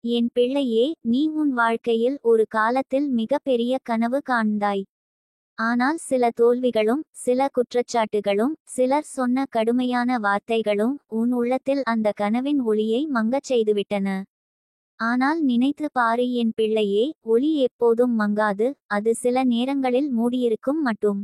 என் பிள்ளையே, நீ உன் வாழ்க்கையில் ஒரு காலத்தில் மிக பெரிய கனவு காண்தாய். ஆனால் சில தோல்விகளும் சில குற்றச்சாட்டுகளும் சிலர் சொன்ன கடுமையான வார்த்தைகளும் உன் உள்ளத்தில் அந்த கனவின் ஒளியை மங்கச் செய்துவிட்டன. ஆனால் நினைத்து பாரு என் பிள்ளையே, ஒளி எப்போதும் மங்காது, அது சில நேரங்களில் மூடியிருக்கும் மட்டும்.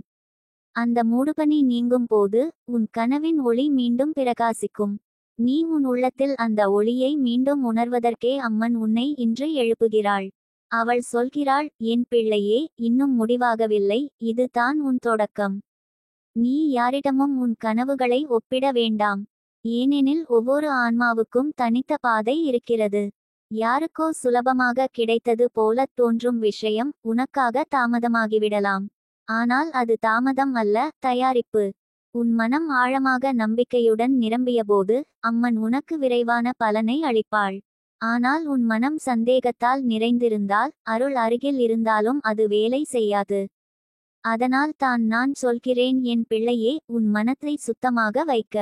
அந்த மூடுபனி நீங்கும் போது உன் கனவின் ஒளி மீண்டும் பிரகாசிக்கும். நீ உன் உள்ளத்தில் அந்த ஒளியை மீண்டும் உணர்வதற்கே அம்மன் உன்னை இன்று எழுப்புகிறாள். அவள் சொல்கிறாள், என் பிள்ளையே, இன்னும் முடிவாகவில்லை, இது தான் உன் தொடக்கம். நீ யாரிடமும் உன் கனவுகளை ஒப்பிட வேண்டாம். ஏனெனில் ஒவ்வொரு ஆன்மாவுக்கும் தனித்த பாதை இருக்கிறது. யாருக்கோ சுலபமாக கிடைத்தது போலத் தோன்றும் விஷயம் உனக்காக தாமதமாகிவிடலாம். ஆனால் அது தாமதம் அல்ல, தயாரிப்பு. உன் மனம் ஆழமாக நம்பிக்கையுடன் நிரம்பியபோது அம்மன் உனக்கு விரைவான பலனை அளிப்பாள். ஆனால் உன் மனம் சந்தேகத்தால் நிறைந்திருந்தால் அருள் அருகில் இருந்தாலும் அது வேலை செய்யாது. அதனால் தான் நான் சொல்கிறேன் என் பிள்ளையே, உன் மனத்தை சுத்தமாக வைக்க.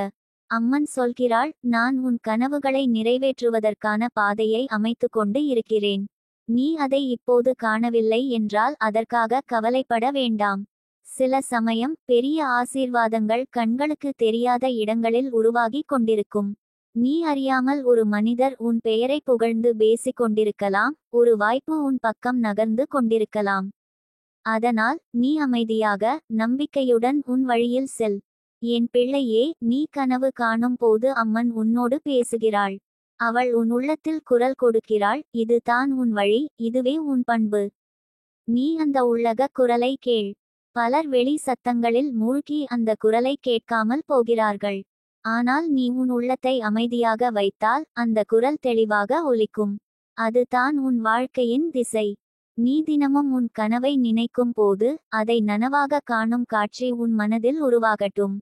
அம்மன் சொல்கிறாள், நான் உன் கனவுகளை நிறைவேற்றுவதற்கான பாதையை அமைத்து கொண்டு இருக்கிறேன். நீ அதை இப்போது காணவில்லை என்றால் அதற்காக கவலைப்பட வேண்டாம். சில சமயம் பெரிய ஆசீர்வாதங்கள் கண்களுக்கு தெரியாத இடங்களில் உருவாகி கொண்டிருக்கும். நீ அறியாமல் ஒரு மனிதர் உன் பெயரை புகழ்ந்து பேசிக் கொண்டிருக்கலாம், ஒரு வாய்ப்பு உன் பக்கம் நகர்ந்து கொண்டிருக்கலாம். அதனால் நீ அமைதியாக நம்பிக்கையுடன் உன் வழியில் செல். என் பிள்ளையே, நீ கனவு காணும் போது அம்மன் உன்னோடு பேசுகிறாள். அவள் உன் உள்ளத்தில் குரல் கொடுக்கிறாள், இது தான் உன் வழி, இதுவே உன் பண்பு. நீ அந்த உள்ளக குரலை கேள். பலர் வெளி சத்தங்களில் மூழ்கி அந்த குரலை கேட்காமல் போகிறார்கள். ஆனால் நீ உன் உள்ளத்தை அமைதியாக வைத்தால் அந்த குரல் தெளிவாக ஒலிக்கும். அது தான் உன் வாழ்க்கையின் திசை. நீ தினமும் உன் கனவை நினைக்கும் போது அதை நனவாக காணும் காட்சி உன் மனதில் உருவாகட்டும்.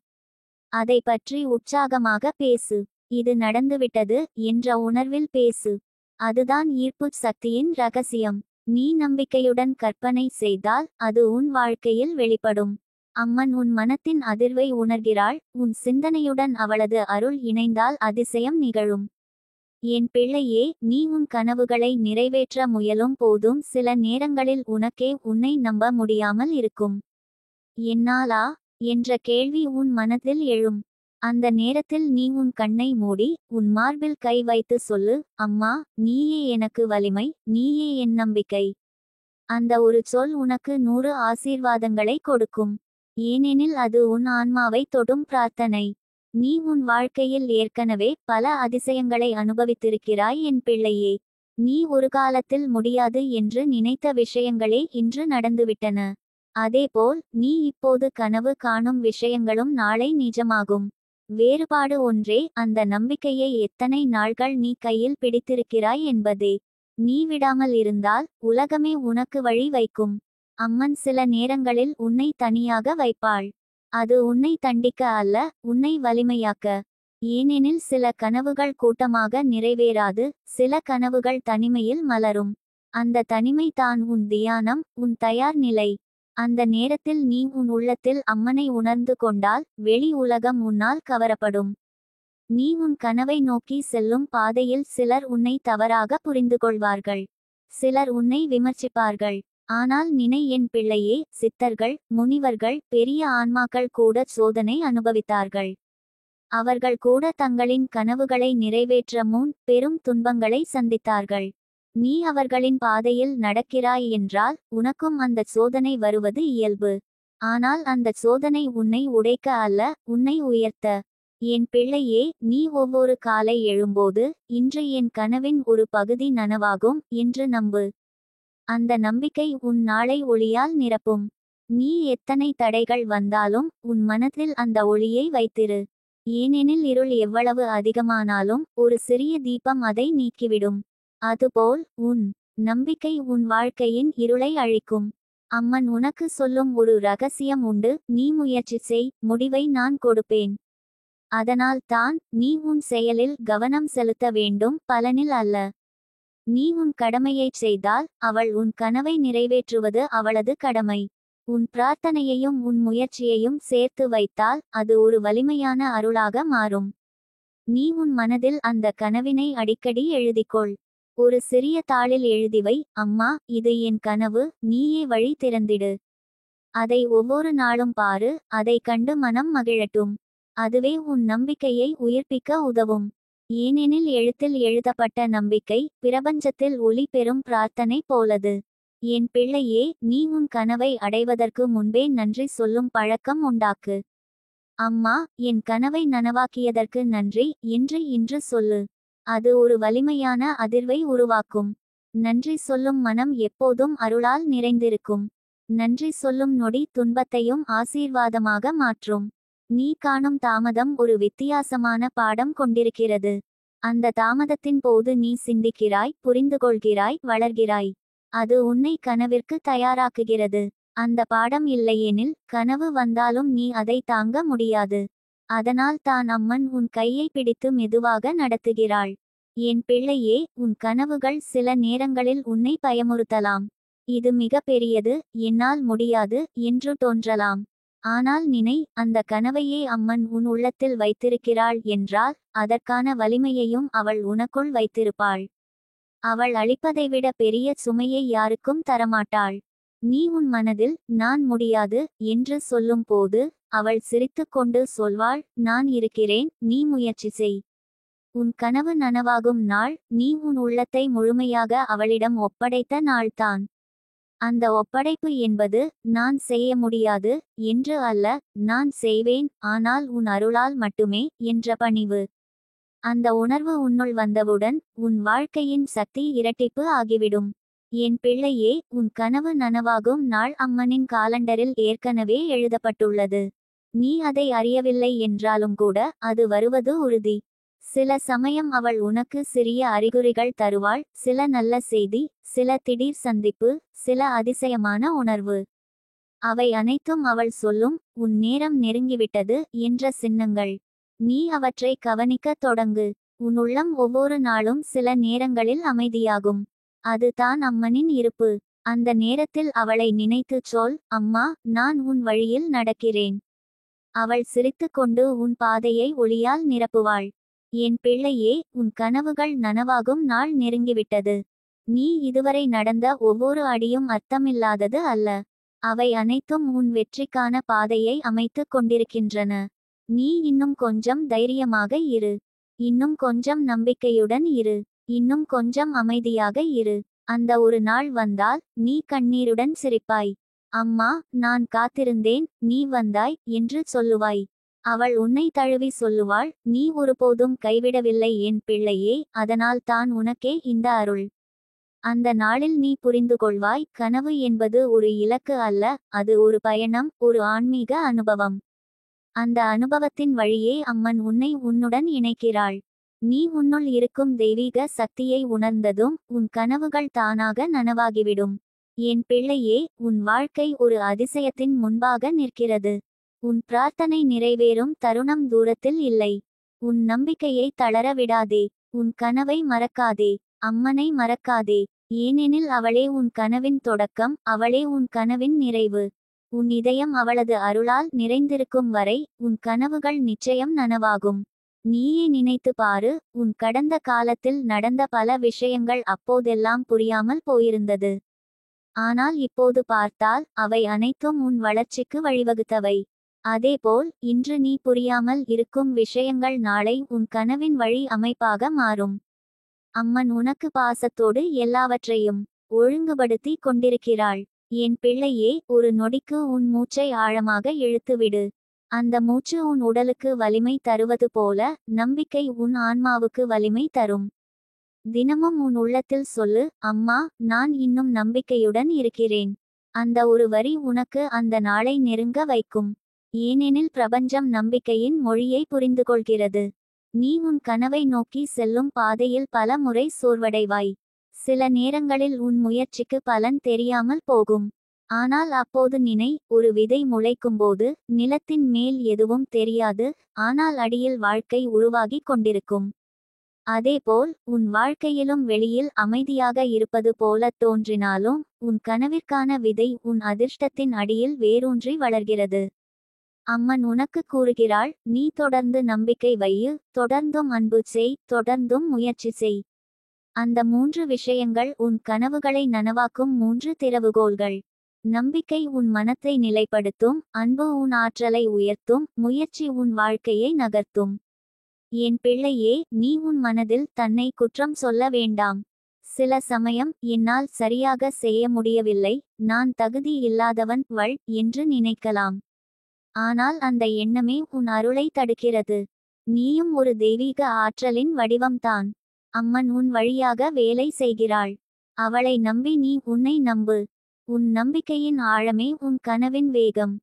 அதை பற்றி உற்சாகமாக பேசு. இது நடந்துவிட்டது என்ற உணர்வில் பேசு. அதுதான் ஈர்ப்பு சக்தியின் ரகசியம். நீ நம்பிக்கையுடன் கற்பனை செய்தால் அது உன் வாழ்க்கையில் வெளிப்படும். அம்மன் உன் மனத்தின் அதிர்வை உணர்கிறாள். உன் சிந்தனையுடன் அவளது அருள் இணைந்தால் அதிசயம் நிகழும். என் பிள்ளையே, நீ உன் கனவுகளை நிறைவேற்ற முயலும் போதும் சில நேரங்களில் உனக்கே உன்னை நம்ப முடியாமல் இருக்கும். என்னாலா என்ற கேள்வி உன் மனதில் எழும். அந்த நேரத்தில் நீ உன் கண்ணை மூடி உன் மார்பில் கை வைத்து சொல்லு, அம்மா, நீயே எனக்கு வலிமை, நீயே என் நம்பிக்கை. அந்த ஒரு சொல் உனக்கு 100 ஆசீர்வாதங்களை கொடுக்கும். ஏனெனில் அது உன் ஆன்மாவை தொடும் பிரார்த்தனை. நீ உன் வாழ்க்கையில் ஏற்கனவே பல அதிசயங்களை அனுபவித்திருக்கிறாய் என் பிள்ளையே. நீ ஒரு காலத்தில் முடியாது என்று நினைத்த விஷயங்களே இன்று நடந்துவிட்டன. அதேபோல் நீ இப்போது கனவு காணும் விஷயங்களும் நாளை நிஜமாகும். வேறுபாடு ஒன்றே, அந்த நம்பிக்கையை எத்தனை நாள்கள் நீ கையில் பிடித்திருக்கிறாய் என்பதே. நீ விடாமல் இருந்தால் உலகமே உனக்கு வழி வைக்கும். அம்மன் சில நேரங்களில் உன்னை தனியாக வைப்பாள். அது உன்னை தண்டிக்க அல்ல, உன்னை வலிமையாக்க. ஏனெனில் சில கனவுகள் கூட்டமாக நிறைவேறாது, சில கனவுகள் தனிமையில் மலரும். அந்த தனிமை தான் உன் தியானம், உன் தயார் நிலை. அந்த நேரத்தில் நீ உன் உள்ளத்தில் அம்மனை உணர்ந்து கொண்டால் வெளி உலகம் உன்னால் கவரப்படும். நீ உன் கனவை நோக்கி செல்லும் பாதையில் சிலர் உன்னை தவறாக புரிந்து கொள்வார்கள். சிலர் உன்னை விமர்சிப்பார்கள். ஆனால் நினை என் பிள்ளையே, சித்தர்கள், முனிவர்கள், பெரிய ஆன்மாக்கள் கூட சோதனை அனுபவித்தார்கள். அவர்கள் கூட தங்களின் கனவுகளை நிறைவேற்ற முன் பெரும் துன்பங்களை சந்தித்தார்கள். நீ அவர்களின் பாதையில் நடக்கிறாய் என்றால் உனக்கும் அந்த சோதனை வருவது இயல்பு. ஆனால் அந்த சோதனை உன்னை உடைக்க அல்ல, உன்னை உயர்த்த. என் பிள்ளையே, நீ ஒவ்வொரு காலை எழும்போது இன்று என் கனவின் ஒரு பகுதி நனவாகும் என்று நம்பு. அந்த நம்பிக்கை உன் நாளை ஒளியால் நிரப்பும். நீ எத்தனை தடைகள் வந்தாலும் உன் மனத்தில் அந்த ஒளியை வைத்திரு. ஏனெனில் இருள் எவ்வளவு அதிகமானாலும் ஒரு சிறிய தீபம் அதை நீக்கிவிடும். அதுபோல் உன் நம்பிக்கை உன் வாழ்க்கையின் இருளை அழிக்கும். அம்மன் உனக்கு சொல்லும் ஒரு ரகசியம் உண்டு, நீ முயற்சி செய், முடிவை நான் கொடுப்பேன். அதனால் தான் நீ உன் செயலில் கவனம் செலுத்த வேண்டும், பலனில் அல்ல. நீ உன் கடமையைச் செய்தால் அவள் உன் கனவை நிறைவேற்றுவது அவளது கடமை. உன் பிரார்த்தனையையும் உன் முயற்சியையும் சேர்த்து வைத்தால் அது ஒரு வலிமையான அருளாக மாறும். நீ உன் மனதில் அந்த கனவினை அடிக்கடி எழுதிக்கொள். ஒரு சிறிய தாளில் எழுதிவை, அம்மா, இது என் கனவு, நீயே வழி திறந்திடு. அதை ஒவ்வொரு நாளும் பாரு, அதை கண்டு மனம் மகிழட்டும். அதுவே உன் நம்பிக்கையை உயிர்ப்பிக்க உதவும். ஏனெனில் எழுத்தில் எழுதப்பட்ட நம்பிக்கை பிரபஞ்சத்தில் ஒளி பெறும் பிரார்த்தனை போலது. என் பிள்ளையே, நீ உன் கனவை அடைவதற்கு முன்பே நன்றி சொல்லும் பழக்கம் உண்டாக்கு. அம்மா, என் கனவை நனவாக்கியதற்கு நன்றி என்று இன்று சொல்லு. அது ஒரு வலிமையான அதிர்வை உருவாக்கும். நன்றி சொல்லும் மனம் எப்போதும் அருளால் நிறைந்திருக்கும். நன்றி சொல்லும் நொடி துன்பத்தையும் ஆசீர்வாதமாக மாற்றும். நீ காணும் தாமதம் ஒரு வித்தியாசமான பாடம் கொண்டிருக்கிறது. அந்த தாமதத்தின் போது நீ சிந்திக்கிறாய், புரிந்துகொள்கிறாய், வளர்கிறாய். அது உன்னை கனவிற்கு தயாராக்குகிறது. அந்த பாடம் இல்லையெனில் கனவு வந்தாலும் நீ அதை தாங்க முடியாது. அதனால் தான் அம்மன் உன் கையை பிடித்து மெதுவாக நடத்துகிறாள். என் பிள்ளையே, உன் கனவுகள் சில நேரங்களில் உன்னை பயமுறுத்தலாம். இது மிக பெரியது, என்னால் முடியாது என்று தோன்றலாம். ஆனால் நினை, அந்த கனவையே அம்மன் உன் உள்ளத்தில் வைத்திருக்கிறாள் என்றால் அதற்கான வலிமையையும் அவள் உனக்குள் வைத்திருப்பாள். அவள் அளிப்பதைவிட பெரிய சுமையை யாருக்கும் தரமாட்டாள். நீ உன் மனதில் நான் முடியாது என்று சொல்லும் போது அவள் சிரித்துக்கொண்டு சொல்வாள், நான் இருக்கிறேன், நீ முயற்சி செய். உன் கனவு நனவாகும் நாள் நீ உன் உள்ளத்தை முழுமையாக அவளிடம் ஒப்படைத்த நாள்தான். அந்த ஒப்படைப்பு என்பது நான் செய்ய முடியாது என்று அல்ல, நான் செய்வேன், ஆனால் உன் அருளால் மட்டுமே என்ற பணிவு. அந்த உணர்வு உன்னுள் வந்தவுடன் உன் வாழ்க்கையின் சக்தி இரட்டிப்பு ஆகிவிடும். என் பிள்ளையே, உன் கனவு நனவாகும் நாள் அம்மனின் காலண்டரில் ஏற்கனவே எழுதப்பட்டுள்ளது. நீ அதை அறியவில்லை என்றாலும் கூட அது வருவது உறுதி. சில சமயம் அவள் உனக்கு சிறிய அறிகுறிகள் தருவாள், சில நல்ல செய்தி, சில திடீர் சந்திப்பு, சில அதிசயமான உணர்வு. அவை அனைத்தும் அவள் சொல்லும், உன் நேரம் நெருங்கிவிட்டது என்ற சின்னங்கள். நீ அவற்றை கவனிக்கத் தொடங்கு. உன் உள்ளம் ஒவ்வொரு நாளும் சில நேரங்களில் அமைதியாகும். அது தான் அம்மனின் இருப்பு. அந்த நேரத்தில் அவளை நினைத்துச் சொல், அம்மா, நான் உன் வழியில் நடக்கிறேன். அவள் சிரித்துக்கொண்டு உன் பாதையை ஒளியால் நிரப்புவாள். என் பிள்ளையே, உன் கனவுகள் நனவாகும் நாள் நெருங்கிவிட்டது. நீ இதுவரை நடந்த ஒவ்வொரு அடியும் அர்த்தமில்லாதது அல்ல. அவை அனைத்தும் உன் வெற்றிக்கான பாதையை அமைத்துக் கொண்டிருக்கின்றன. நீ இன்னும் கொஞ்சம் தைரியமாக இரு. இன்னும் கொஞ்சம் நம்பிக்கையுடன் இரு. இன்னும் கொஞ்சம் அமைதியாக இரு. அந்த ஒரு நாள் வந்தால் நீ கண்ணீருடன் சிரிப்பாய். அம்மா, நான் காத்திருந்தேன், நீ வந்தாய் என்று சொல்லுவாய். அவள் உன்னை தழுவி சொல்லுவாள், நீ ஒருபோதும் கைவிடவில்லை என் பிள்ளையே, அதனால் தான் உனக்கே இந்த அருள். அந்த நாளில் நீ புரிந்து கொள்வாய், கனவு என்பது ஒரு இலக்கு அல்ல, அது ஒரு பயணம், ஒரு ஆன்மீக அனுபவம். அந்த அனுபவத்தின் வழியே அம்மன் உன்னை உன்னுடன் இணைக்கிறாள். நீ உன்னுள் இருக்கும் தெய்வீக சக்தியை உணர்ந்ததும் உன் கனவுகள் தானாக நனவாகிவிடும். என் பிள்ளையே, உன் வாழ்க்கை ஒரு அதிசயத்தின் முன்பாக நிற்கிறது. உன் பிரார்த்தனை நிறைவேறும் தருணம் தூரத்தில் இல்லை. உன் நம்பிக்கையை தளர விடாதே. உன் கனவை மறக்காதே. அம்மனை மறக்காதே. ஏனெனில் அவளே உன் கனவின் தொடக்கம், அவளே உன் கனவின் நிறைவு. உன் இதயம் அவளது அருளால் நிறைந்திருக்கும் வரை உன் கனவுகள் நிச்சயம் நனவாகும். நீயே நினைத்து பாரு, உன் கடந்த காலத்தில் நடந்த பல விஷயங்கள் அப்போதெல்லாம் புரியாமல் போயிருந்தது. ஆனால் இப்போது பார்த்தால் அவை அனைத்தும் உன் வளர்ச்சிக்கு வழிவகுத்தவை. அதேபோல் இன்று நீ புரியாமல் இருக்கும் விஷயங்கள் நாளை உன் கனவின் வழி அமைப்பாக மாறும். அம்மன் உனக்கு பாசத்தோடு எல்லாவற்றையும் ஒழுங்குபடுத்தி கொண்டிருக்கிறாள். என் பிள்ளையே, ஒரு நொடிக்கு உன் மூச்சை ஆழமாக இழுத்துவிடு. அந்த மூச்சு உன் உடலுக்கு வலிமை தருவது போல நம்பிக்கை உன் ஆன்மாவுக்கு வலிமை தரும். தினமும் உன் உள்ளத்தில் சொல்லு, அம்மா, நான் இன்னும் நம்பிக்கையுடன் இருக்கிறேன். அந்த ஒரு வரி உனக்கு அந்த நாளை நெருங்க வைக்கும். ஏனெனில் பிரபஞ்சம் நம்பிக்கையின் மொழியை புரிந்துகொள்கிறது. நீ உன் கனவை நோக்கி செல்லும் பாதையில் பல முறை சோர்வடைவாய். சில நேரங்களில் உன் முயற்சிக்கு பலன் தெரியாமல் போகும். ஆனால் அப்போது நினை, ஒரு விதை முளைக்கும்போது நிலத்தின் மேல் எதுவும் தெரியாது, ஆனால் அடியில் வாழ்க்கை உருவாகி கொண்டிருக்கும். அதேபோல் உன் வாழ்க்கையிலும் வெளியில் அமைதியாக இருப்பது போல தோன்றினாலும் உன் கனவிற்கான விதை உன் அதிர்ஷ்டத்தின் அடியில் வேரூன்றி வளர்கிறது. அம்மன் உனக்கு கூறுகிறாள், நீ தொடர்ந்து நம்பிக்கை வையு, தொடர்ந்தும் அன்பு செய், தொடர்ந்தும் முயற்சி செய். அந்த 3 விஷயங்கள் உன் கனவுகளை நனவாக்கும் 3 திறவுகோல்கள். நம்பிக்கை உன் மனத்தை நிலைப்படுத்தும், அன்பு உன் ஆற்றலை உயர்த்தும், முயற்சி உன் வாழ்க்கையை நகர்த்தும். என் பிள்ளையே, நீ உன் மனதில் தன்னை குற்றம் சொல்ல வேண்டாம். சில சமயம் என்னால் சரியாக செய்ய முடியவில்லை, நான் தகுதி இல்லாதவன் என்று நினைக்கலாம். ஆனால் அந்த எண்ணமே உன் அருளை தடுக்கிறது. நீயும் ஒரு தெய்வீக ஆற்றலின் வடிவம்தான். அம்மன் உன் வழியாக வேலை செய்கிறாள். அவளை நம்பி நீ உன்னை நம்பு. உன் நம்பிக்கையின் ஆழமே உன் கனவின் வேகம்.